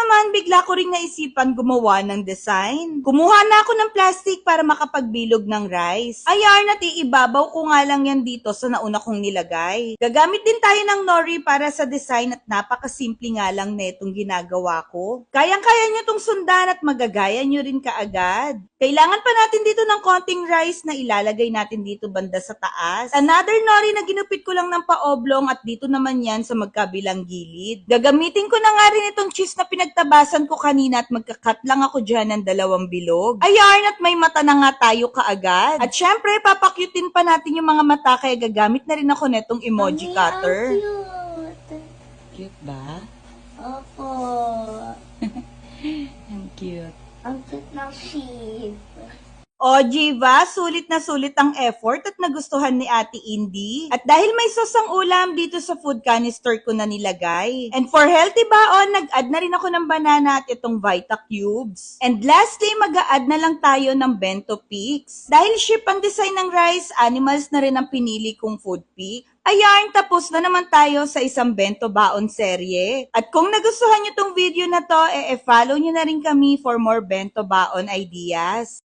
naman, bigla ko ring naisipan gumawa ng design. Kumuha na ako ng plastic para makapagbilog ng rice. Ay, Arnat, iibabaw ko nga lang yan dito sa nauna kong nilagay. Gagamit din tayo ng nori para sa design at napakasimple nga lang netong ginagawa ko. Kayang-kaya nyo tong sundan at magagaya nyo rin kaagad. Kailangan pa natin dito ng konting rice na ilalagay natin dito banda sa taas. Another nori na ginupit ko lang ng paoblong at dito naman yan sa magkabilang gilid. Gagamitin ko na nga rin itong cheese na pinagtabasan ko kanina at magkakat lang ako dyan ng 2 bilog. Ayan, at may mata na nga tayo kaagad. At syempre, papakyutin pa natin yung mga mata kaya gagamit na rin ako netong emoji cutter. Cute. Cute ba? Opo. Ang cute. Ang cute ng sheep. O, Jiva, sulit na sulit ang effort at nagustuhan ni Ate Indy. At dahil may sosang ulam dito sa food canister ko na nilagay. And for healthy baon, nag-add na rin ako ng banana at itong Vita Cubes. And lastly, mag-a-add na lang tayo ng bento pics. Dahil ship ang design ng rice, animals na rin ang pinili kong food pic. Ayan, tapos na naman tayo sa isang bento baon serye. At kung nagustuhan nyo tong video na to, follow nyo na rin kami for more bento baon ideas.